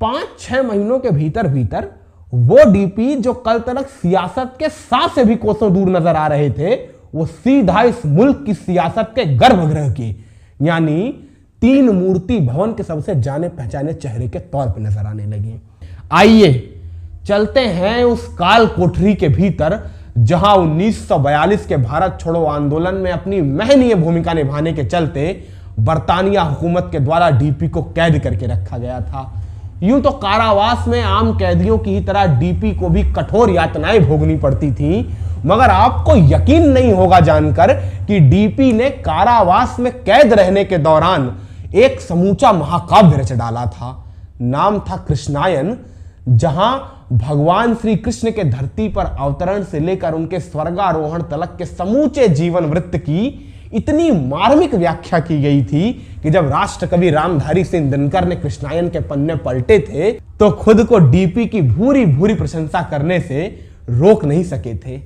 5-6 महीनों के भीतर भीतर वो डीपी जो कल तक सियासत के 7 से भी कोसों दूर नजर आ रहे थे, वो सीधा इस मुल्क की सियासत के गर्भगृह के यानी 3 मूर्ति भवन के सबसे जाने पहचाने चेहरे के तौर पर नजर आने लगे। आइए चलते हैं उस काल कोठरी के भीतर जहां 1942 के भारत छोड़ो आंदोलन में अपनी महनीय भूमिका निभाने के चलते बरतानिया हुकूमत के द्वारा डीपी को कैद करके रखा गया था। यूं तो कारावास में आम कैदियों की ही तरह डीपी को भी कठोर यातनाएं भोगनी पड़ती थी, मगर आपको यकीन नहीं होगा जानकर कि डीपी ने कारावास में कैद रहने के दौरान एक समूचा महाकाव्य रच डाला था। नाम था कृष्णायन, जहां भगवान श्री कृष्ण के धरती पर अवतरण से लेकर उनके स्वर्गारोहण तलक के समूचे जीवन वृत्त की इतनी मार्मिक व्याख्या की गई थी कि जब राष्ट्रकवि रामधारी सिंह दिनकर ने कृष्णायन के पन्ने पलटे थे तो खुद को डीपी की भूरी भूरी प्रशंसा करने से रोक नहीं सके थे।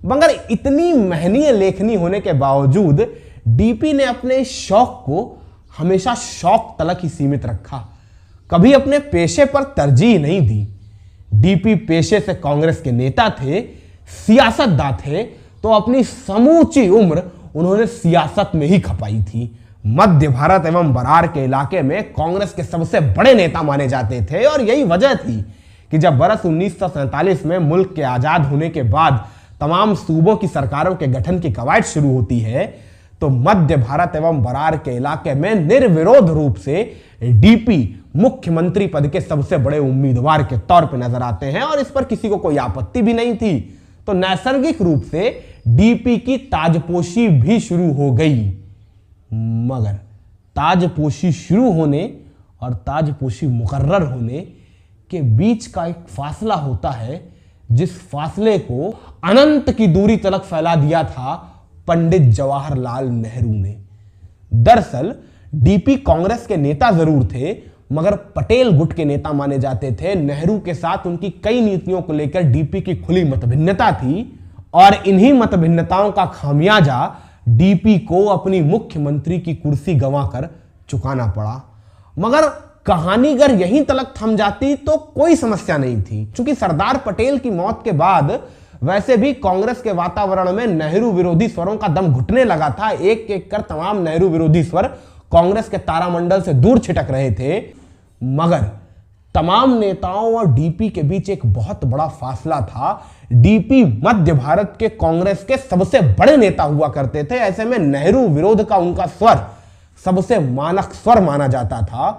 मगर इतनी महनीय लेखनी होने के बावजूद डीपी ने अपने शौक को हमेशा शौक तलक ही सीमित रखा, कभी अपने पेशे पर तरजीह नहीं दी। डीपी पेशे से कांग्रेस के नेता थे, सियासतदां थे, तो अपनी समूची उम्र उन्होंने सियासत में ही खपाई थी। मध्य भारत एवं बरार के इलाके में कांग्रेस के सबसे बड़े नेता माने जाते थे और यही वजह थी कि जब बरस 1947 में मुल्क के आजाद होने के बाद तमाम सूबों की सरकारों के गठन की कवायद शुरू होती है तो मध्य भारत एवं बरार के इलाके में निर्विरोध रूप से डीपी मुख्यमंत्री पद के सबसे बड़े उम्मीदवार के तौर पर नजर आते हैं और इस पर किसी को कोई आपत्ति भी नहीं थी। तो नैसर्गिक रूप से डीपी की ताजपोशी भी शुरू हो गई। मगर ताजपोशी शुरू होने और ताजपोशी मुकर्रर होने के बीच का एक फासला होता है, जिस फासले को अनंत की दूरी तलक फैला दिया था पंडित जवाहरलाल नेहरू ने। दरअसल डीपी कांग्रेस के नेता जरूर थे, मगर पटेल गुट के नेता माने जाते थे। नेहरू के साथ उनकी कई नीतियों को लेकर डीपी की खुली मतभिन्नता थी और इन्हीं मतभिन्नताओं का खामियाजा डीपी को अपनी मुख्यमंत्री की कुर्सी गंवाकर चुकाना पड़ा। मगर कहानी अगर यहीं तलक थम जाती तो कोई समस्या नहीं थी, क्योंकि सरदार पटेल की मौत के बाद वैसे भी कांग्रेस के वातावरण में नेहरू विरोधी स्वरों का दम घुटने लगा था। एक एक कर तमाम नेहरू विरोधी स्वर कांग्रेस के तारामंडल से दूर छिटक रहे थे। मगर तमाम नेताओं और डीपी के बीच एक बहुत बड़ा फासला था। डीपी मध्य भारत के कांग्रेस के सबसे बड़े नेता हुआ करते थे। ऐसे में नेहरू विरोध का उनका स्वर सबसे मानक स्वर माना जाता था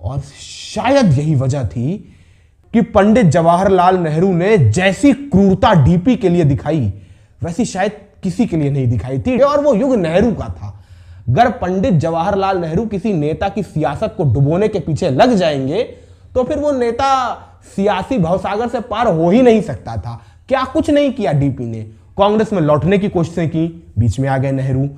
और शायद यही वजह थी कि पंडित जवाहरलाल नेहरू ने जैसी क्रूरता डीपी के लिए दिखाई वैसी शायद किसी के लिए नहीं दिखाई थी और वो युग नेहरू का था। अगर पंडित जवाहरलाल नेहरू किसी नेता की सियासत को डुबोने के पीछे लग जाएंगे तो फिर वो नेता सियासी भवसागर से पार हो ही नहीं सकता था। क्या कुछ नहीं किया डीपी ने। कांग्रेस में लौटने की कोशिशें की, बीच में आ गए नेहरू।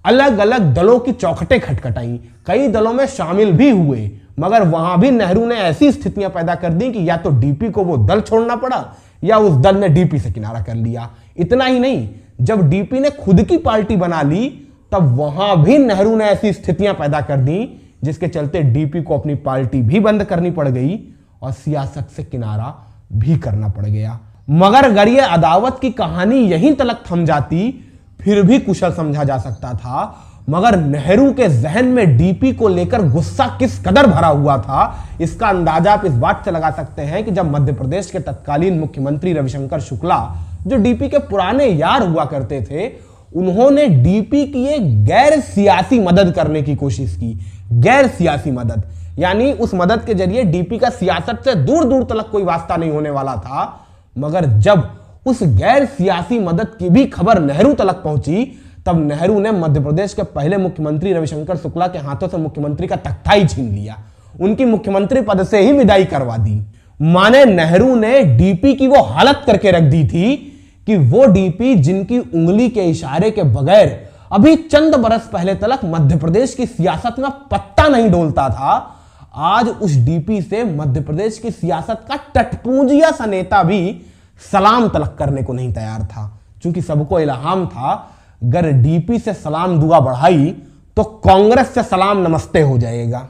अलग अलग दलों की चौखटें खटखटाई, कई दलों में शामिल भी हुए, मगर वहां भी नेहरू ने ऐसी स्थितियां पैदा कर दी कि या तो डीपी को वो दल छोड़ना पड़ा या उस दल ने डीपी से किनारा कर लिया। इतना ही नहीं, जब डीपी ने खुद की पार्टी बना ली तब वहां भी नेहरू ने ऐसी स्थितियां पैदा कर दी जिसके चलते डीपी को अपनी पार्टी भी बंद करनी पड़ गई और सियासत से किनारा भी करना पड़ गया। मगर अगर यह अदावत की कहानी यहीं तलक थम जाती फिर भी कुशल समझा जा सकता था। मगर नेहरू के जहन में डीपी को लेकर गुस्सा किस कदर भरा हुआ था इसका अंदाजा आप इस बात से लगा सकते हैं कि जब मध्य प्रदेश के तत्कालीन मुख्यमंत्री रविशंकर शुक्ला, जो डीपी के पुराने यार हुआ करते थे, उन्होंने डीपी की एक गैर सियासी मदद करने की कोशिश की। गैर सियासी मदद यानी उस मदद के जरिए डीपी का सियासत से दूर दूर तक कोई वास्ता नहीं होने वाला था। मगर जब उस गैर सियासी मदद की भी खबर नेहरू तक पहुंची तब नेहरू ने मध्य प्रदेश के पहले मुख्यमंत्री रविशंकर शुक्ला के हाथों से मुख्यमंत्री का तख्ता ही छीन लिया, उनकी मुख्यमंत्री पद से ही विदाई करवा दी। माने नेहरू ने डीपी की वो हालत करके रख दी थी कि वो डीपी जिनकी उंगली के इशारे के बगैर अभी चंद बरस पहले तक मध्य प्रदेश की सियासत में पत्ता नहीं डोलता था, आज उस डीपी से मध्य प्रदेश की सियासत का टटपूंजिया सा नेता भी सलाम तलक करने को नहीं तैयार था। क्योंकि सबको इल्हाम था अगर डीपी से सलाम दुआ बढ़ाई तो कांग्रेस से सलाम नमस्ते हो जाएगा।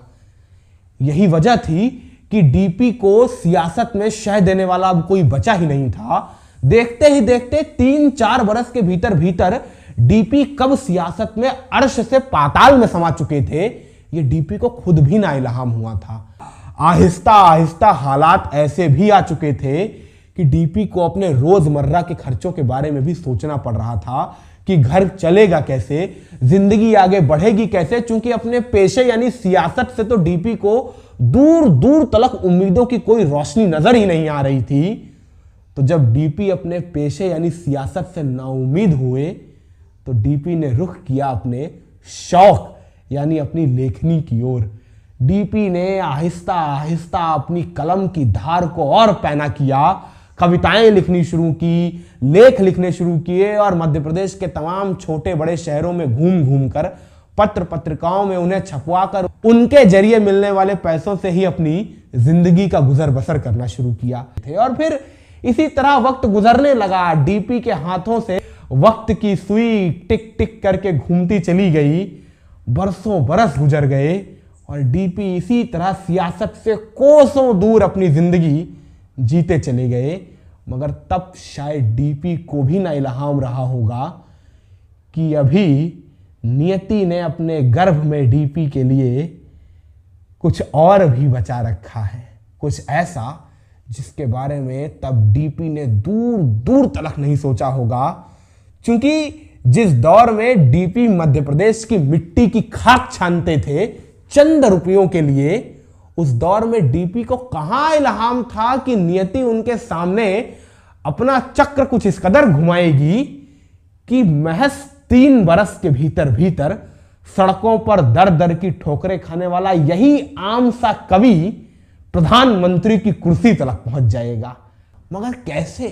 यही वजह थी कि डीपी को सियासत में शह देने वाला अब कोई बचा ही नहीं था। देखते ही देखते 3-4 बरस के भीतर भीतर डीपी कब सियासत में अर्श से पाताल में समा चुके थे, ये डीपी को खुद भी ना इल्हाम हुआ था। आहिस्ता आहिस्ता हालात ऐसे भी आ चुके थे कि डीपी को अपने रोजमर्रा के खर्चों के बारे में भी सोचना पड़ रहा था कि घर चलेगा कैसे, जिंदगी आगे बढ़ेगी कैसे, क्योंकि अपने पेशे यानी सियासत से तो डीपी को दूर दूर तलक उम्मीदों की कोई रोशनी नजर ही नहीं आ रही थी। तो जब डीपी अपने पेशे यानी सियासत से नाउम्मीद हुए तो डीपी ने रुख किया अपने शौक यानी अपनी लेखनी की ओर। डीपी ने आहिस्ता आहिस्ता अपनी कलम की धार को और पैना किया, कविताएं लिखनी शुरू की, लेख लिखने शुरू किए और मध्य प्रदेश के तमाम छोटे बड़े शहरों में घूम घूम कर पत्र पत्रिकाओं में उन्हें छपवाकर उनके जरिए मिलने वाले पैसों से ही अपनी जिंदगी का गुजर बसर करना शुरू किया थे। और फिर इसी तरह वक्त गुजरने लगा। डीपी के हाथों से वक्त की सुई टिक टिक करके घूमती चली गई। बरसों बरस गुजर गए और डीपी इसी तरह सियासत से कोसों दूर अपनी जिंदगी जीते चले गए। मगर तब शायद डीपी को भी ना इल्हाम रहा होगा कि अभी नियति ने अपने गर्भ में डीपी के लिए कुछ और भी बचा रखा है, कुछ ऐसा जिसके बारे में तब डीपी ने दूर दूर तलक नहीं सोचा होगा। क्योंकि जिस दौर में डीपी मध्य प्रदेश की मिट्टी की खाक छानते थे चंद रुपयों के लिए, उस दौर में डीपी को कहां इल्हाम था कि नियति उनके सामने अपना चक्र कुछ इस कदर घुमाएगी कि महज 3 बरस के भीतर भीतर सड़कों पर दर दर की ठोकरें खाने वाला यही आम सा कवि प्रधानमंत्री की कुर्सी तक पहुंच जाएगा। मगर कैसे?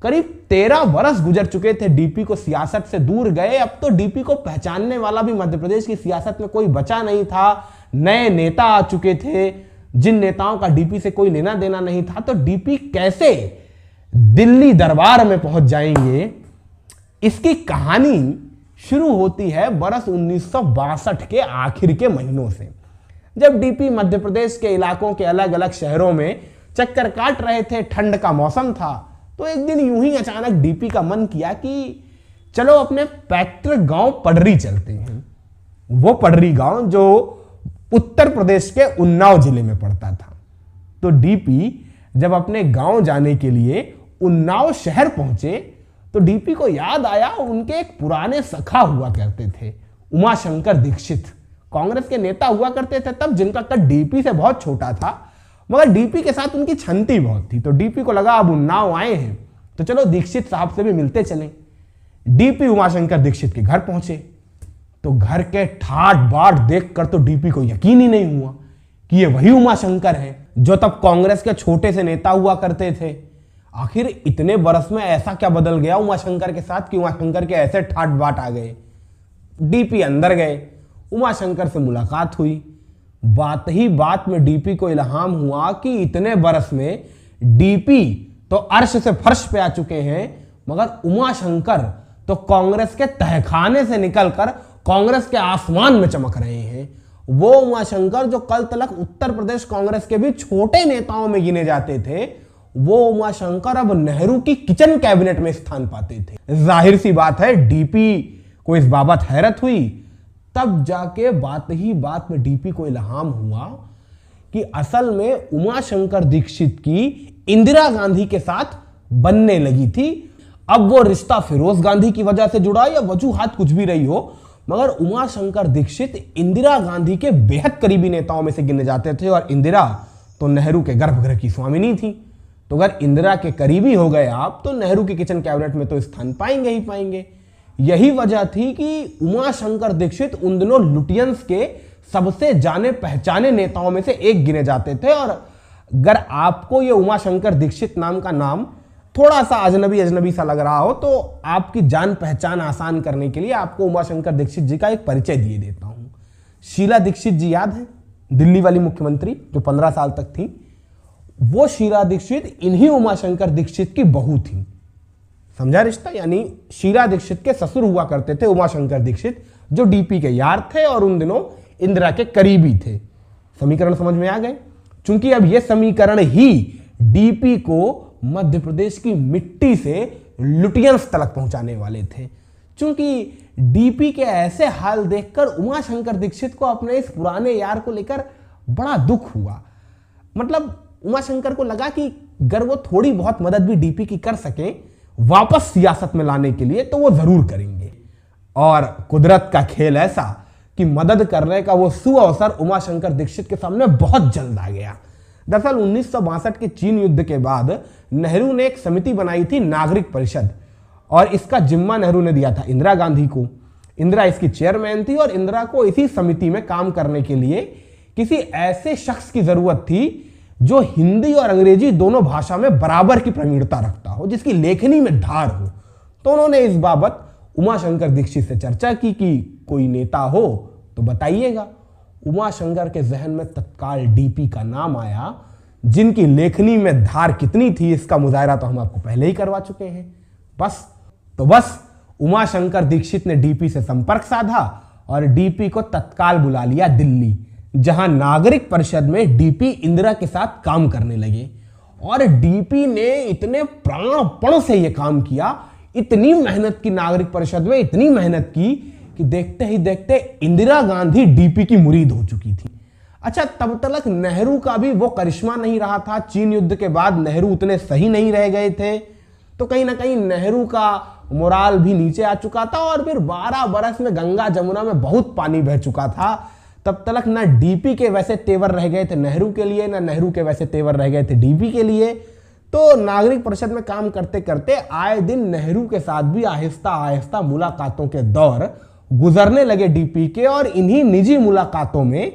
करीब 13 बरस गुजर चुके थे डीपी को सियासत से दूर गए। अब तो डीपी को पहचानने वाला भी मध्य प्रदेश की सियासत में कोई बचा नहीं था। नए नेता आ चुके थे, जिन नेताओं का डीपी से कोई लेना देना नहीं था। तो डीपी कैसे दिल्ली दरबार में पहुंच जाएंगे, इसकी कहानी शुरू होती है बरस 1962 के आखिर के महीनों से, जब डीपी मध्य प्रदेश के इलाकों के अलग अलग शहरों में चक्कर काट रहे थे। ठंड का मौसम था। तो एक दिन यूं ही अचानक डीपी का मन किया कि चलो अपने पैतृक गांव पडरी चलते हैं। वो पडरी गांव जो उत्तर प्रदेश के उन्नाव जिले में पड़ता था। तो डीपी जब अपने गांव जाने के लिए उन्नाव शहर पहुंचे तो डीपी को याद आया उनके एक पुराने सखा हुआ करते थे, उमाशंकर दीक्षित। कांग्रेस के नेता हुआ करते थे तब, जिनका कद डीपी से बहुत छोटा था, मगर डीपी के साथ उनकी छंती बहुत थी। तो डीपी को लगा अब उन्नाव आए हैं तो चलो दीक्षित साहब से भी मिलते चलें। डीपी उमाशंकर दीक्षित के घर पहुंचे तो घर के ठाट बाट देखकर तो डीपी को यकीन ही नहीं हुआ कि ये वही उमाशंकर हैं जो तब कांग्रेस के छोटे से नेता हुआ करते थे। आखिर इतने बरस में ऐसा क्या बदल गया उमाशंकर के साथ कि उमाशंकर के ऐसे ठाट बाट आ गए। डीपी अंदर गए, उमाशंकर से मुलाकात हुई। बात ही बात में डीपी को इल्हाम हुआ कि इतने बरस में डीपी तो अर्श से फर्श पे आ चुके हैं, मगर उमाशंकर तो कांग्रेस के तहखाने से निकलकर कांग्रेस के आसमान में चमक रहे हैं। वो उमाशंकर जो कल तलक उत्तर प्रदेश कांग्रेस के भी छोटे नेताओं में गिने जाते थे, वो उमाशंकर अब नेहरू की किचन कैबिनेट में स्थान पाते थे। जाहिर सी बात है डीपी को इस बाबत हैरत हुई। तब जाके बात ही बात में डीपी को इल्हाम हुआ कि असल में उमाशंकर दीक्षित की इंदिरा गांधी के साथ बनने लगी थी। अब वो रिश्ता फिरोज गांधी की वजह से जुड़ा या वजूहात कुछ भी रही हो, मगर उमाशंकर दीक्षित इंदिरा गांधी के बेहद करीबी नेताओं में से गिने जाते थे। और इंदिरा तो नेहरू के गर्भगृह की स्वामिनी थी। तो अगर इंदिरा के करीबी हो गए आप तो नेहरू की किचन कैबिनेट में तो स्थान पाएंगे ही पाएंगे। यही वजह थी कि उमाशंकर दीक्षित उन दिनों लुटियंस के सबसे जाने पहचाने नेताओं में से एक गिने जाते थे। और अगर आपको ये उमाशंकर दीक्षित नाम का नाम थोड़ा सा अजनबी अजनबी सा लग रहा हो तो आपकी जान पहचान आसान करने के लिए आपको उमाशंकर दीक्षित जी का एक परिचय दिए देता हूं। शीला दीक्षित जी याद है, दिल्ली वाली मुख्यमंत्री जो 15 साल तक थी, वो शीला दीक्षित इन्हीं उमाशंकर दीक्षित की बहू थी। समझा रिश्ता? यानी शीला दीक्षित के ससुर हुआ करते थे उमाशंकर दीक्षित, जो डीपी के यार थे और उन दिनों इंदिरा के करीबी थे। समीकरण समझ में आ गए? चूंकि अब यह समीकरण ही डीपी को मध्य प्रदेश की मिट्टी से लुटियंस तक पहुंचाने वाले थे। चूंकि डीपी के ऐसे हाल देखकर उमाशंकर दीक्षित को अपने इस पुराने यार को लेकर बड़ा दुख हुआ। मतलब उमाशंकर को लगा कि अगर वो थोड़ी बहुत मदद भी डीपी की कर सके वापस सियासत में लाने के लिए तो वो जरूर करेंगे। और कुदरत का खेल ऐसा कि मदद करने का वो सुअवसर उमाशंकर दीक्षित के सामने बहुत जल्द आ गया। दरअसल 1962 के चीन युद्ध के बाद नेहरू ने एक समिति बनाई थी, नागरिक परिषद, और इसका जिम्मा नेहरू ने दिया था इंदिरा गांधी को। इंदिरा इसकी चेयरमैन थी और इंदिरा को इसी समिति में काम करने के लिए किसी ऐसे शख्स की जरूरत थी जो हिंदी और अंग्रेजी दोनों भाषा में बराबर की प्रवीणता रखता हो, जिसकी लेखनी में धार हो। तो उन्होंने इस बाबत उमाशंकर दीक्षित से चर्चा की कि कोई नेता हो तो बताइएगा। उमाशंकर के जहन में तत्काल डीपी का नाम आया, जिनकी लेखनी में धार कितनी थी इसका मुजाहरा तो हम आपको पहले ही करवा चुके हैं। बस उमाशंकर दीक्षित ने डीपी से संपर्क साधा और डीपी को तत्काल बुला लिया दिल्ली, जहां नागरिक परिषद में डीपी इंदिरा के साथ काम करने लगे। और डीपी ने इतने प्राणपण से यह काम किया, इतनी मेहनत की नागरिक परिषद में, इतनी मेहनत की कि देखते ही देखते इंदिरा गांधी डीपी की मुरीद हो चुकी थी। अच्छा, तब तक नेहरू का भी वो करिश्मा नहीं रहा था। चीन युद्ध के बाद नेहरू उतने सही नहीं रह गए थे, तो कहीं ना कहीं नेहरू का मोराल भी नीचे आ चुका था। और फिर 12 बरस में गंगा जमुना में बहुत पानी बह चुका था। तब तक ना डीपी के वैसे तेवर रह गए थे नेहरू के लिए, ना नेहरू के वैसे तेवर रह गए थे डीपी के लिए। तो नागरिक परिषद में काम करते करते आए दिन नेहरू के साथ भी आहिस्ता आहिस्ता मुलाकातों के दौर गुजरने लगे डीपी के। और इन्हीं निजी मुलाकातों में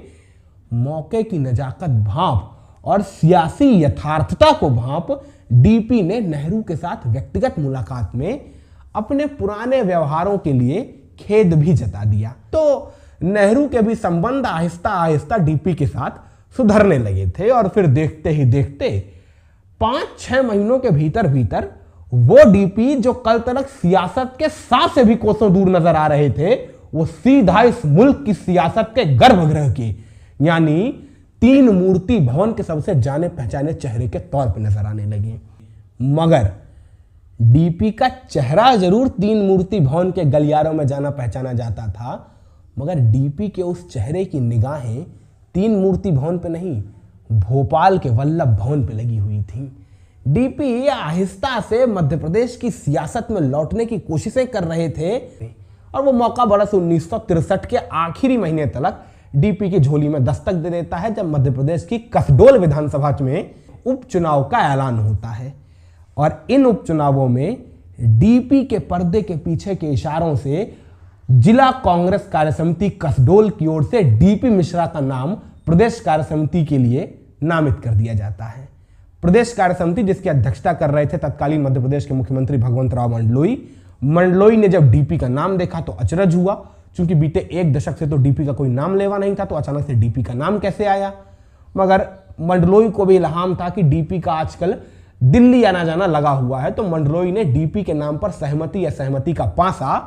मौके की नजाकत भांप और सियासी यथार्थता को भांप डीपी ने नेहरू के साथ व्यक्तिगत मुलाकात में अपने पुराने व्यवहारों के लिए खेद भी जता दिया। तो नेहरू के भी संबंध आहिस्ता आहिस्ता डीपी के साथ सुधरने लगे थे। और फिर देखते ही देखते 5-6 महीनों के भीतर भीतर वो डीपी जो कल तक सियासत के 7 से भी कोसों दूर नजर आ रहे थे, वो सीधा इस मुल्क की सियासत के गर्भगृह के यानी 3 मूर्ति भवन के सबसे जाने पहचाने चेहरे के तौर पर नजर आने लगे। मगर डीपी का चेहरा जरूर 3 मूर्ति भवन के गलियारों में जाना पहचाना जाता था, मगर डीपी के उस चेहरे की निगाहें 3 मूर्ति भवन पे नहीं, भोपाल के वल्लभ भवन पे लगी हुई थी। डीपी आहिस्ता से मध्य प्रदेश की सियासत में लौटने की कोशिशें कर रहे थे और वो मौका बरस 1963 के आखिरी महीने तक डीपी की झोली में दस्तक दे देता है, जब मध्य प्रदेश की कसडोल विधानसभा में उपचुनाव का ऐलान होता है। और इन उपचुनावों में डीपी के पर्दे के पीछे के इशारों से जिला कांग्रेस कार्यसमिति कसडोल की ओर से डीपी मिश्रा का नाम प्रदेश कार्यसमिति के लिए नामित कर दिया जाता है। प्रदेश कार्यसमिति जिसकी अध्यक्षता कर रहे थे तत्कालीन मध्य प्रदेश के मुख्यमंत्री भगवंत राव मंडलोई ने जब डीपी का नाम देखा तो अचरज हुआ, क्योंकि बीते 1 दशक से तो डीपी का कोई नाम लेवा नहीं था, तो अचानक से डीपी का नाम कैसे आया। मगर मंडलोई को भी इल्हाम था कि डीपी का आजकल दिल्ली आना जाना लगा हुआ है, तो मंडलोई ने डीपी के नाम पर सहमति या सहमति का पासा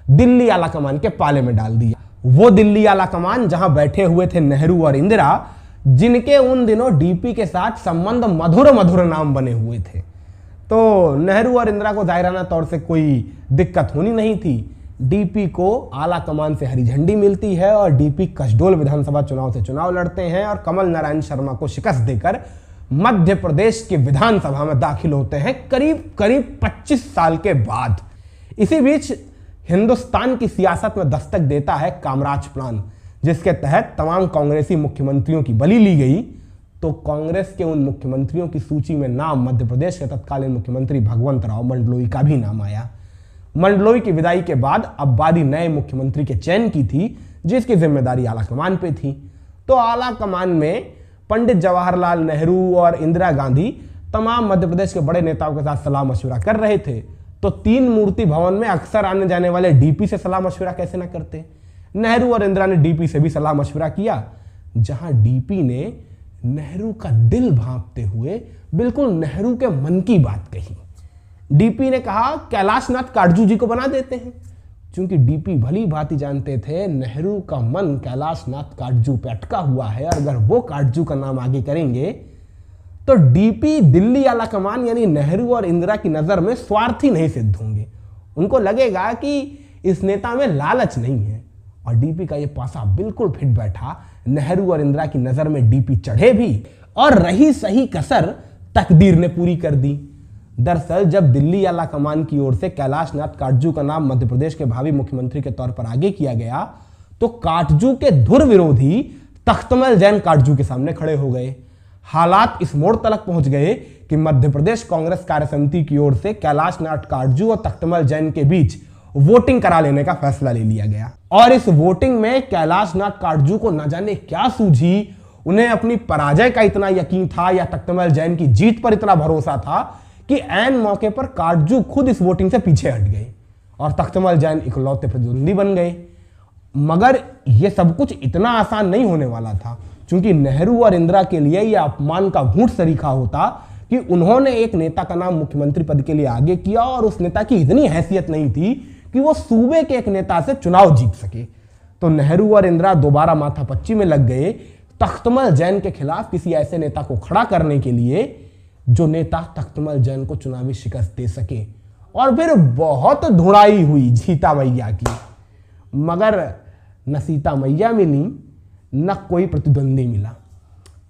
दिल्ली आला कमान के पाले में डाल दिया। वो दिल्ली आला कमान जहां बैठे हुए थे नेहरू और इंदिरा, जिनके उन दिनों डीपी के साथ संबंध मधुर मधुर नाम बने हुए थे। तो नेहरू और इंदिरा को जाहिराना तौर से कोई दिक्कत होनी नहीं थी। डीपी को आला कमान से हरी झंडी मिलती है और डीपी कसडोल विधानसभा चुनाव से चुनाव लड़ते हैं और कमल नारायण शर्मा को शिकस्त देकर मध्य प्रदेश की विधानसभा में दाखिल होते हैं करीब 25 साल के बाद। इसी बीच हिंदुस्तान की सियासत में दस्तक देता है कामराज प्लान, जिसके तहत तमाम कांग्रेसी मुख्यमंत्रियों की बलि ली गई। तो कांग्रेस के उन मुख्यमंत्रियों की सूची में नाम मध्य प्रदेश के तत्कालीन मुख्यमंत्री भगवंत राव मंडलोई का भी नाम आया। मंडलोई की विदाई के बाद अब बारी नए मुख्यमंत्री के चयन की थी, जिसकी जिम्मेदारी आला कमान पे थी। तो आला कमान में पंडित जवाहरलाल नेहरू और इंदिरा गांधी तमाम मध्य प्रदेश के बड़े नेताओं के साथ सलाह मशवरा कर रहे थे। तो 3 मूर्ति भवन में अक्सर आने जाने वाले डीपी से सलाह मशवरा कैसे ना करते। नेहरू और इंदिरा ने डीपी से भी सलाह मशवरा किया, जहां डीपी ने नेहरू का दिल भांपते हुए बिल्कुल नेहरू के मन की बात कही। डीपी ने कहा कैलाश नाथ काटजू जी को बना देते हैं, क्योंकि डीपी भली भांति जानते थे नेहरू का मन कैलाशनाथ काटजू पे अटका हुआ है, और अगर वो काटजू का नाम आगे करेंगे तो डीपी दिल्ली आला कमान यानी नेहरू और इंदिरा की नजर में स्वार्थी नहीं सिद्ध होंगे। उनको लगेगा कि इस नेता में लालच नहीं है, और डीपी का ये पासा बिल्कुल फिट बैठा। नेहरू और इंदिरा की नजर में डीपी चढ़े भी, और रही सही कसर तकदीर ने पूरी कर दी। दरअसल जब दिल्ली आला कमान की ओर से कैलाशनाथ काटजू का नाम मध्य प्रदेश के भावी मुख्यमंत्री के तौर पर आगे किया गया, तो काटजू के धुर विरोधी तख्तमल जैन काटजू के सामने खड़े हो गए। हालात इस मोड़ तक पहुंच गए कि मध्य प्रदेश कांग्रेस कार्यसमिति की ओर से कैलाशनाथ काटजू और तख्तमल जैन के बीच वोटिंग करा लेने का फैसला ले लिया गया। और इस वोटिंग में कैलाशनाथ काटजू को न जाने क्या सूझी, उन्हें अपनी पराजय का इतना यकीन था या तख्तमल जैन की जीत पर इतना भरोसा था कि ऐन मौके पर काटजू खुद इस वोटिंग से पीछे हट गए और तख्तमल जैन इकलौते प्रतिद्वंदी बन गए। मगर यह सब कुछ इतना आसान नहीं होने वाला था, क्योंकि नेहरू और इंदिरा के लिए यह अपमान का घूंट सरीखा होता कि उन्होंने एक नेता का नाम मुख्यमंत्री पद के लिए आगे किया और उस नेता की इतनी हैसियत नहीं थी कि वो सूबे के एक नेता से चुनाव जीत सके। तो नेहरू और इंदिरा दोबारा माथापच्ची में लग गए तख्तमल जैन के खिलाफ किसी ऐसे नेता को खड़ा करने के लिए जो नेता तख्तमल जैन को चुनावी शिकस्त दे सके। और फिर बहुत धुड़ाई हुई सीता मैया की, मगर न सीता मैया मिली न कोई प्रतिद्वंदी मिला।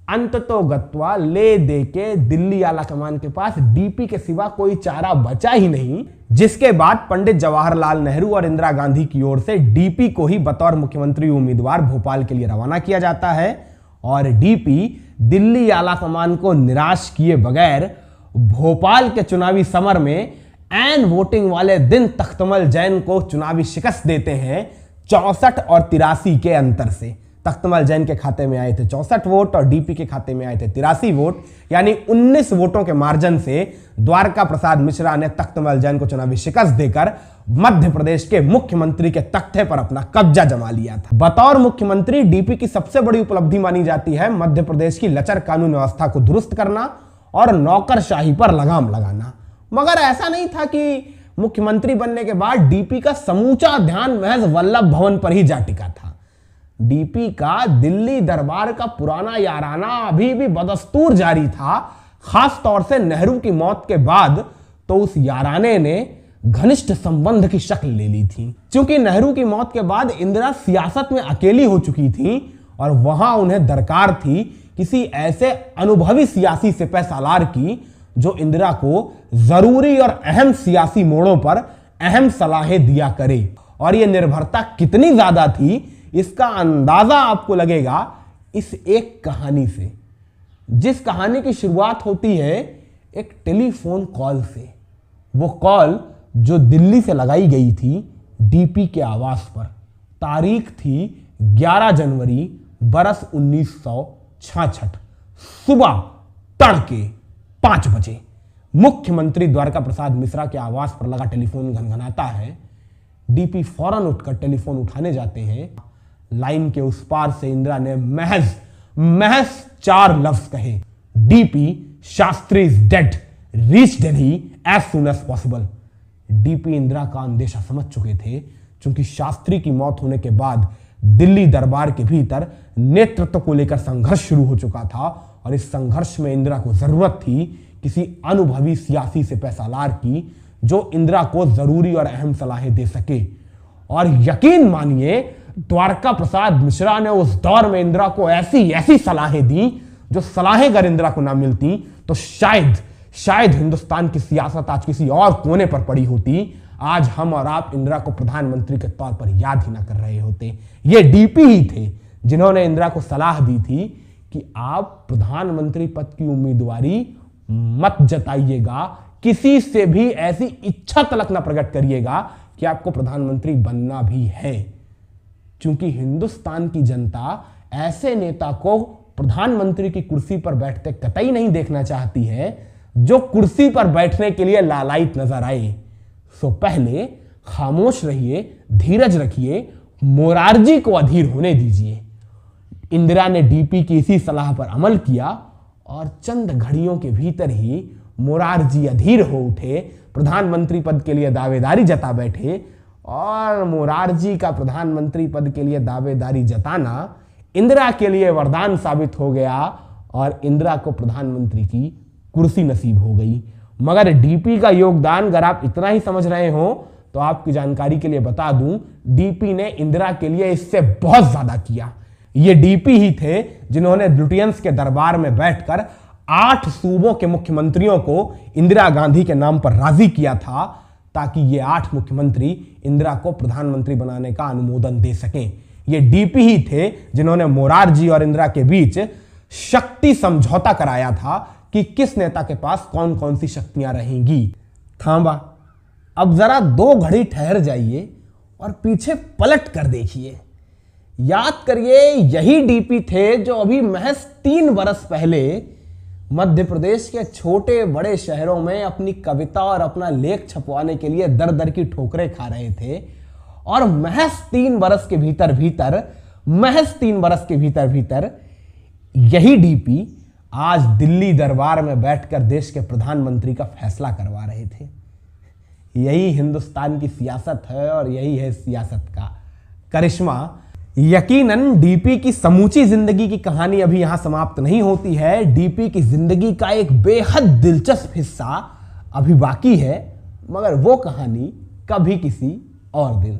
अंततोगत्वा ले दे के दिल्ली आला कमान के पास डीपी के सिवा कोई चारा बचा ही नहीं, जिसके बाद पंडित जवाहरलाल नेहरू और इंदिरा गांधी की ओर से डीपी को ही बतौर मुख्यमंत्री उम्मीदवार भोपाल के लिए रवाना किया जाता है। और डीपी दिल्ली आला कमान को निराश किए बगैर भोपाल के चुनावी समर में ऐन वोटिंग वाले दिन तख्तमल जैन को चुनावी शिकस्त देते हैं 64 और 83 के अंतर से। तख्तमल जैन के खाते में आए थे 64 वोट और डीपी के खाते में आए थे 83 वोट, यानी 19 वोटों के मार्जिन से द्वारका प्रसाद मिश्रा ने तख्तमल जैन को चुनावी शिकस्त देकर मध्य प्रदेश के मुख्यमंत्री के तख्ते पर अपना कब्जा जमा लिया था। बतौर मुख्यमंत्री डीपी की सबसे बड़ी उपलब्धि मानी जाती है मध्य प्रदेश की लचर कानून व्यवस्था को दुरुस्त करना और नौकरशाही पर लगाम लगाना। मगर ऐसा नहीं था कि मुख्यमंत्री बनने के बाद डीपी का समूचा ध्यान महज वल्लभ भवन पर ही जा टिका था। डीपी का दिल्ली दरबार का पुराना याराना अभी भी बदस्तूर जारी था। खास तौर से नेहरू की मौत के बाद तो उस याराने ने घनिष्ठ संबंध की शक्ल ले ली थी, क्योंकि नेहरू की मौत के बाद इंदिरा सियासत में अकेली हो चुकी थी और वहां उन्हें दरकार थी किसी ऐसे अनुभवी सियासी सिपहसालार की जो इंदिरा को जरूरी और अहम सियासी मोड़ों पर अहम सलाहें दिया करे। और यह निर्भरता कितनी ज्यादा थी इसका अंदाजा आपको लगेगा इस एक कहानी से, जिस कहानी की शुरुआत होती है एक टेलीफोन कॉल से। वो कॉल जो दिल्ली से लगाई गई थी डीपी के आवास पर। तारीख थी 11 जनवरी बरस 1966, सुबह तड़के 5 बजे। मुख्यमंत्री द्वारका प्रसाद मिश्रा के आवास पर लगा टेलीफोन घनघनाता है। डीपी फौरन उठकर टेलीफोन उठाने जाते हैं। लाइन के उस पार से इंदिरा ने महज 4 लफ्ज कहे, DP Shastri is dead, reach Delhi as soon as possible. DP Indira का अंदेशा समझ चुके थे, क्योंकि शास्त्री की मौत होने के बाद दिल्ली दरबार के भीतर नेतृत्व को लेकर संघर्ष शुरू हो चुका था और इस संघर्ष में इंदिरा को जरूरत थी किसी अनुभवी सियासी सिपहसालार की जो इंदिरा को जरूरी और अहम सलाहें दे सके। और यकीन मानिए द्वारका प्रसाद मिश्रा ने उस दौर में इंदिरा को ऐसी सलाहें दी जो सलाहें अगर इंदिरा को ना मिलती तो शायद हिंदुस्तान की सियासत आज किसी और कोने पर पड़ी होती। आज हम और आप इंदिरा को प्रधानमंत्री के तौर पर याद ही ना कर रहे होते। ये डीपी ही थे जिन्होंने इंदिरा को सलाह दी थी कि आप प्रधानमंत्री पद की उम्मीदवारी मत जताइएगा, किसी से भी ऐसी इच्छा तलक ना प्रकट करिएगा कि आपको प्रधानमंत्री बनना भी है, क्योंकि हिंदुस्तान की जनता ऐसे नेता को प्रधानमंत्री की कुर्सी पर बैठते कतई नहीं देखना चाहती है जो कुर्सी पर बैठने के लिए लालायित नजर आए। सो पहले खामोश रहिए, धीरज रखिए, मोरारजी को अधीर होने दीजिए। इंदिरा ने डीपी की इसी सलाह पर अमल किया और चंद घड़ियों के भीतर ही मोरारजी अधीर हो उठे, प्रधानमंत्री पद के लिए दावेदारी जता बैठे और मोरारजी का प्रधानमंत्री पद के लिए दावेदारी जताना इंदिरा के लिए वरदान साबित हो गया और इंदिरा को प्रधानमंत्री की कुर्सी नसीब हो गई। मगर डीपी का योगदान अगर आप इतना ही समझ रहे हो तो आपकी जानकारी के लिए बता दूं, डीपी ने इंदिरा के लिए इससे बहुत ज्यादा किया। ये डीपी ही थे जिन्होंने ब्रिटियंस के दरबार में बैठकर 8 सूबों के मुख्यमंत्रियों को इंदिरा गांधी के नाम पर राजी किया था ताकि ये 8 मुख्यमंत्री इंदिरा को प्रधानमंत्री बनाने का अनुमोदन दे सकें। ये डीपी ही थे जिन्होंने मोरारजी और इंदिरा के बीच शक्ति समझौता कराया था कि किस नेता के पास कौन कौन सी शक्तियां रहेंगी। थांबा, अब जरा 2 घड़ी ठहर जाइए और पीछे पलट कर देखिए। याद करिए, यही डीपी थे जो अभी महज 3 बरस पहले मध्य प्रदेश के छोटे बड़े शहरों में अपनी कविता और अपना लेख छपवाने के लिए दर दर की ठोकरें खा रहे थे। और महज 3 बरस के भीतर यही डीपी आज दिल्ली दरबार में बैठकर देश के प्रधानमंत्री का फैसला करवा रहे थे। यही हिंदुस्तान की सियासत है और यही है सियासत का करिश्मा। यकीनन डीपी की समूची जिंदगी की कहानी अभी यहां समाप्त नहीं होती है। डीपी की जिंदगी का एक बेहद दिलचस्प हिस्सा अभी बाकी है, मगर वो कहानी कभी किसी और दिन।